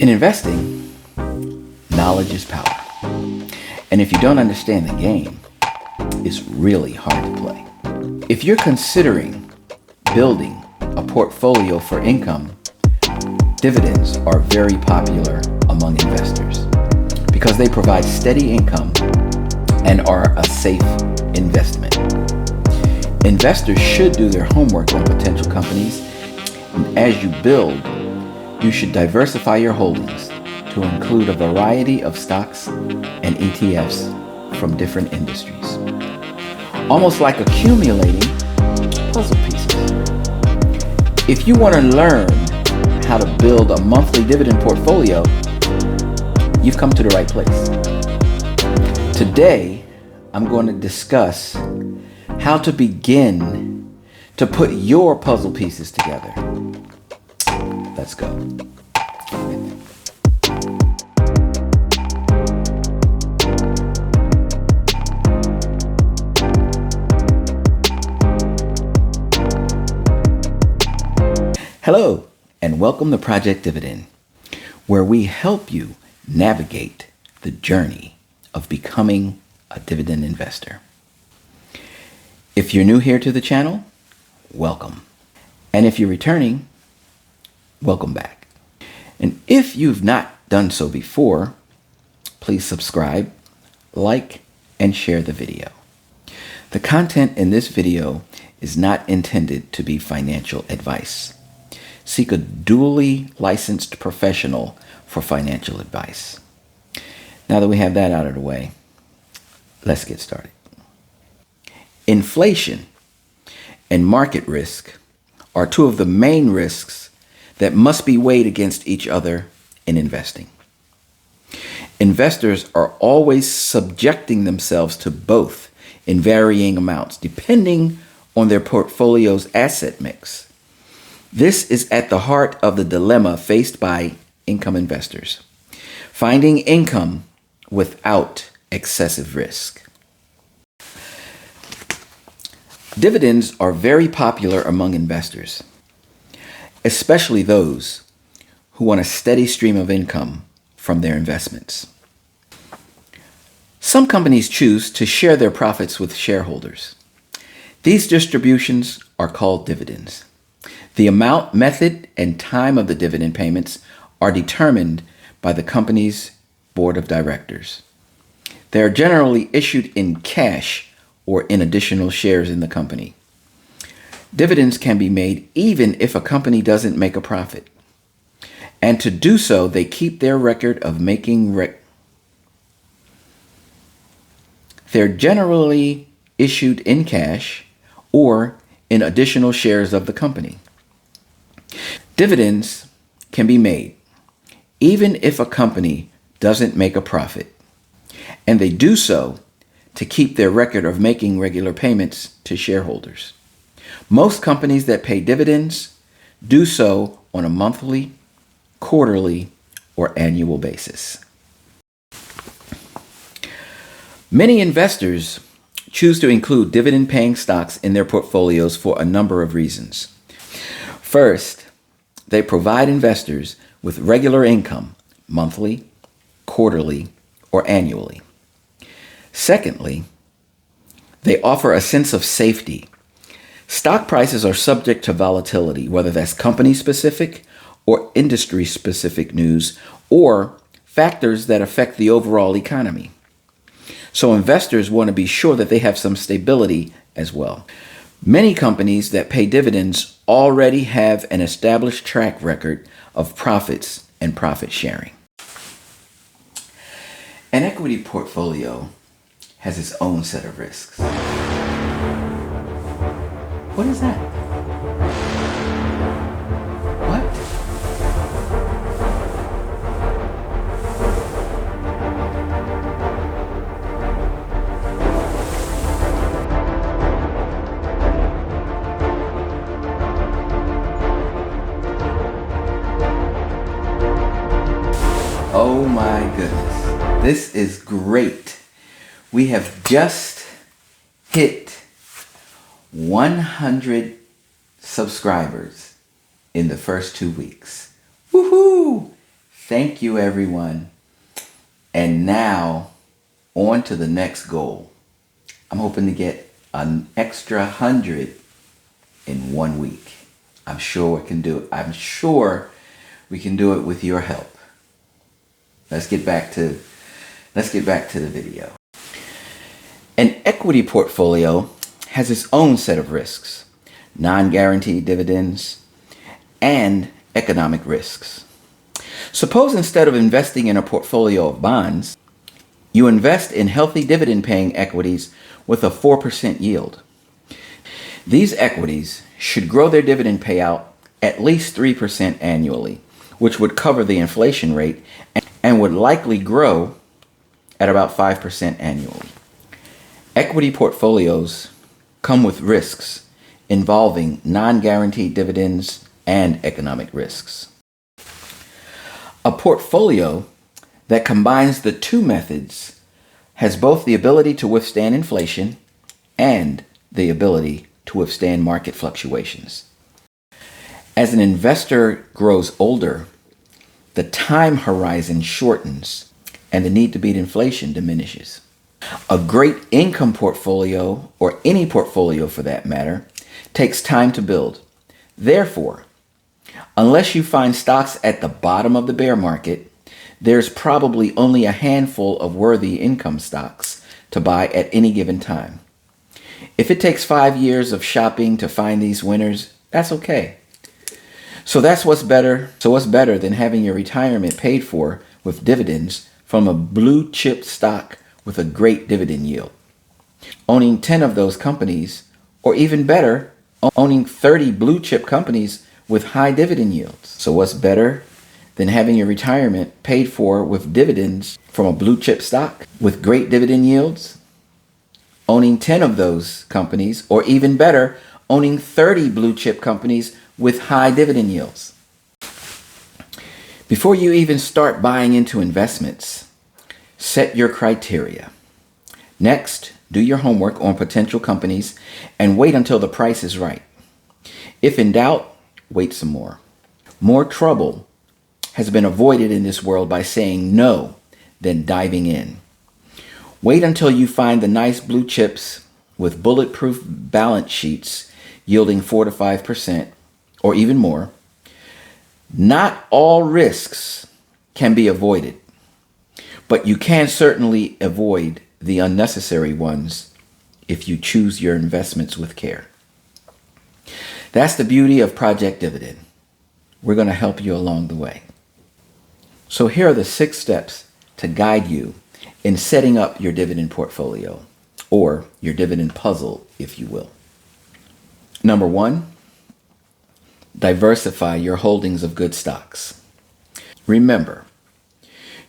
In investing, knowledge is power. And if you don't understand the game, it's really hard to play. If you're considering building a portfolio for income, dividends are very popular among investors because they provide steady income and are a safe investment. Investors should do their homework on potential companies. And as you build, you should diversify your holdings to include a variety of stocks and ETFs from different industries. Almost like accumulating puzzle pieces. If you want to learn how to build a monthly dividend portfolio, you've come to the right place. Today, I'm going to discuss how to begin to put your puzzle pieces together. Let's go. Hello, and welcome to Project Dividend, where we help you navigate the journey of becoming a dividend investor. If you're new here to the channel, welcome. And if you're returning, welcome back. And if you've not done so before, please subscribe, like, and share the video. The content in this video is not intended to be financial advice. Seek a duly licensed professional for financial advice. Now that we have that out of the way, let's get started. Inflation and market risk are two of the main risks that must be weighed against each other in investing. Investors are always subjecting themselves to both in varying amounts, depending on their portfolio's asset mix. This is at the heart of the dilemma faced by income investors: finding income without excessive risk. Dividends are very popular among investors, especially those who want a steady stream of income from their investments. Some companies choose to share their profits with shareholders. These distributions are called dividends. The amount, method, and time of the dividend payments are determined by the company's board of directors. They are generally issued in cash or in additional shares in the company. Dividends can be made even if a company doesn't make a profit. And to do so, they keep their record of making They're generally issued in cash or in additional shares of the company. Dividends can be made even if a company doesn't make a profit, and they do so to keep their record of making regular payments to shareholders. Most companies that pay dividends do so on a monthly, quarterly, or annual basis. Many investors choose to include dividend-paying stocks in their portfolios for a number of reasons. First, they provide investors with regular income, monthly, quarterly, or annually. Secondly, they offer a sense of safety. Stock prices are subject to volatility, whether that's company-specific or industry-specific news, or factors that affect the overall economy. So investors want to be sure that they have some stability as well. Many companies that pay dividends already have an established track record of profits and profit sharing. An equity portfolio has its own set of risks. What is that? What? Oh my goodness. This is great. We have just hit 100 subscribers in the first 2 weeks. Woohoo! Thank you, everyone. And now, on to the next goal. I'm hoping to get an extra 100 in 1 week. I'm sure we can do it. I'm sure we can do it with your help. Let's get back to the video. An equity portfolio has its own set of risks, non-guaranteed dividends, and economic risks. Suppose instead of investing in a portfolio of bonds, you invest in healthy dividend-paying equities with a 4% yield. These equities should grow their dividend payout at least 3% annually, which would cover the inflation rate and would likely grow at about 5% annually. Equity portfolios come with risks involving non-guaranteed dividends and economic risks. A portfolio that combines the two methods has both the ability to withstand inflation and the ability to withstand market fluctuations. As an investor grows older, the time horizon shortens and the need to beat inflation diminishes. A great income portfolio, or any portfolio for that matter, takes time to build. Therefore, unless you find stocks at the bottom of the bear market, there's probably only a handful of worthy income stocks to buy at any given time. If it takes 5 years of shopping to find these winners, that's okay. So what's better than having your retirement paid for with dividends from a blue chip stock with a great dividend yield? Owning 10 of those companies, or even better, owning 30 blue chip companies with high dividend yields. So what's better than having your retirement paid for with dividends from a blue chip stock with great dividend yields? Owning 10 of those companies, or even better, owning 30 blue chip companies with high dividend yields. Before you even start buying into investments, set your criteria. Next, do your homework on potential companies and wait until the price is right. If in doubt, wait some more. More trouble has been avoided in this world by saying no than diving in. Wait until you find the nice blue chips with bulletproof balance sheets yielding 4 to 5% or even more. Not all risks can be avoided, but you can certainly avoid the unnecessary ones if you choose your investments with care. That's the beauty of Project Dividend. We're going to help you along the way. So here are the 6 steps to guide you in setting up your dividend portfolio, or your dividend puzzle, if you will. Number 1, diversify your holdings of good stocks. Remember,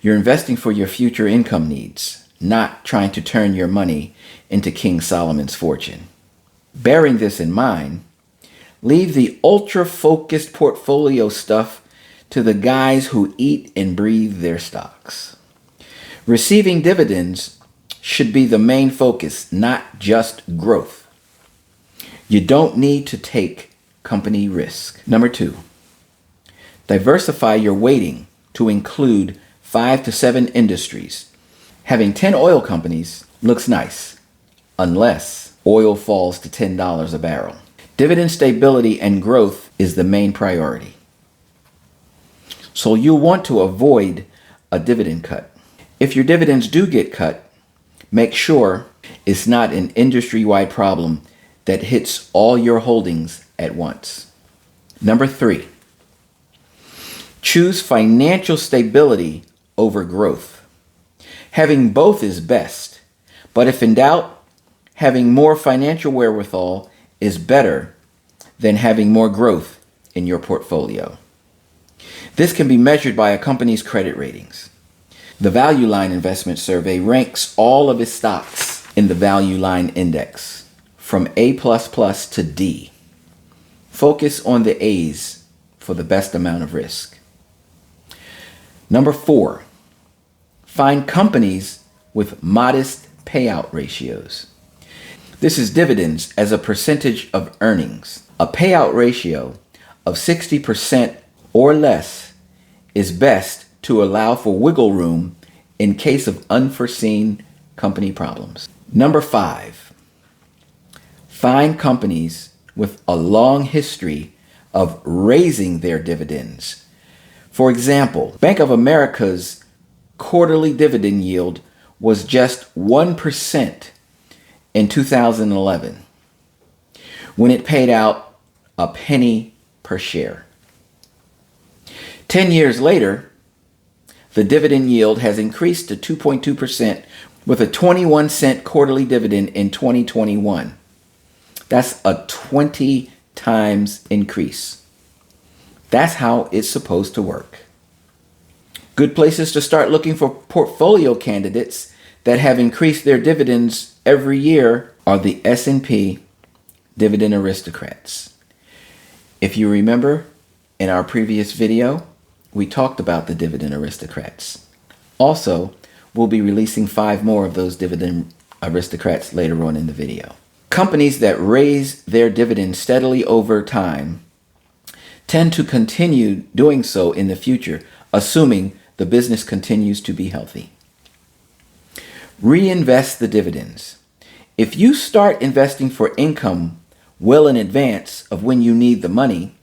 you're investing for your future income needs, not trying to turn your money into King Solomon's fortune. Bearing this in mind, leave the ultra-focused portfolio stuff to the guys who eat and breathe their stocks. Receiving dividends should be the main focus, not just growth. You don't need to take company risk. Number 2, diversify your weighting to include 5 to 7 industries. Having 10 oil companies looks nice, unless oil falls to $10 a barrel. Dividend stability and growth is the main priority. So you'll want to avoid a dividend cut. If your dividends do get cut, make sure it's not an industry-wide problem that hits all your holdings at once. Number 3, choose financial stability over growth. Having both is best, but if in doubt, having more financial wherewithal is better than having more growth in your portfolio. This can be measured by a company's credit ratings. The Value Line Investment Survey ranks all of its stocks in the Value Line Index from A++ to D. Focus on the A's for the best amount of risk. Number 4, find companies with modest payout ratios. This is dividends as a percentage of earnings. A payout ratio of 60% or less is best to allow for wiggle room in case of unforeseen company problems. Number 5, find companies with a long history of raising their dividends. For example, Bank of America's quarterly dividend yield was just 1% in 2011, when it paid out a penny per share. 10 years later, the dividend yield has increased to 2.2% with a 21-cent quarterly dividend in 2021. That's a 20 times increase. That's how it's supposed to work. Good places to start looking for portfolio candidates that have increased their dividends every year are the S&P Dividend Aristocrats. If you remember, in our previous video, we talked about the Dividend Aristocrats. Also, we'll be releasing 5 more of those Dividend Aristocrats later on in the video. Companies that raise their dividends steadily over time tend to continue doing so in the future, assuming the business continues to be healthy. Reinvest the dividends. If you start investing for income well in advance of when you need the money,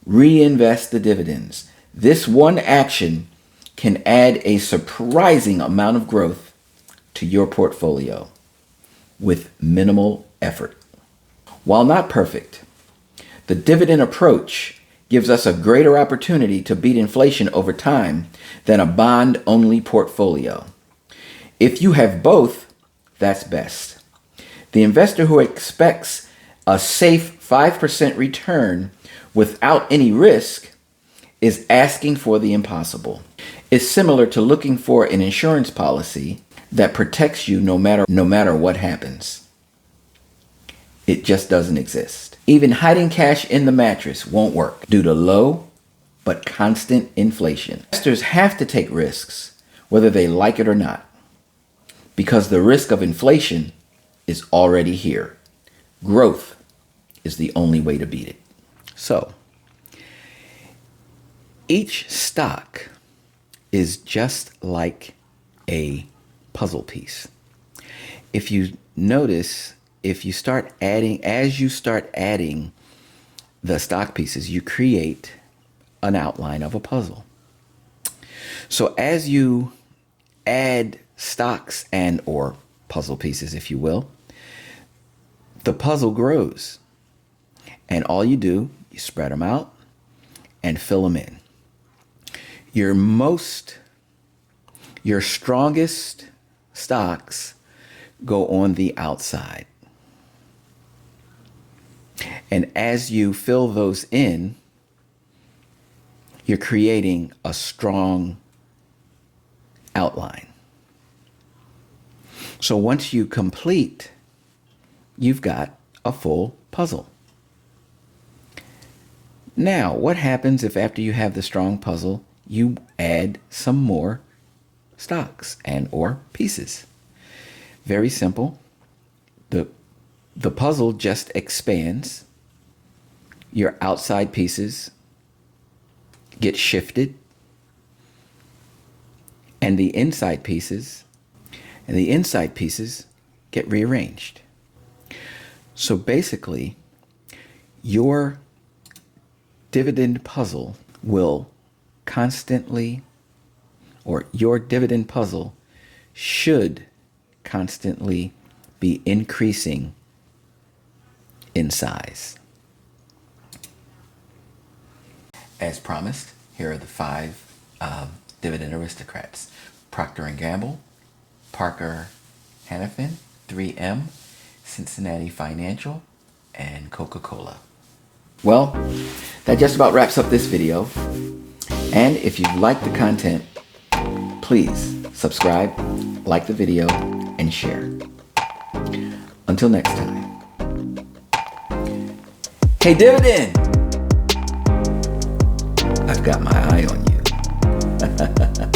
reinvest the dividends. This one action can add a surprising amount of growth to your portfolio with minimal effort. While not perfect, the dividend approach gives us a greater opportunity to beat inflation over time than a bond-only portfolio. If you have both, that's best. The investor who expects a safe 5% return without any risk is asking for the impossible. It's similar to looking for an insurance policy that protects you no matter what happens. It just doesn't exist. Even hiding cash in the mattress won't work due to low but constant inflation. Investors have to take risks, whether they like it or not, because the risk of inflation is already here. Growth is the only way to beat it. So, each stock is just like a puzzle piece. If you notice, as you start adding the stock pieces, you create an outline of a puzzle. So as you add stocks and or puzzle pieces, if you will, the puzzle grows. And all you do, you spread them out and fill them in. Your strongest stocks go on the outside. And as you fill those in, you're creating a strong outline. So once you complete, you've got a full puzzle. Now, what happens if after you have the strong puzzle, you add some more stocks and or pieces? Very simple. The puzzle just expands. Your outside pieces get shifted, and the inside pieces get rearranged. So basically, your dividend puzzle will constantly, or your dividend puzzle should constantly be increasing in size. As promised, here are the 5 dividend aristocrats: Procter & Gamble, Parker Hannifin, 3M, Cincinnati Financial, and Coca-Cola. Well, that just about wraps up this video. And if you liked the content, please subscribe, like the video, and share. Until next time. Hey, Dividend! I've got my eye on you.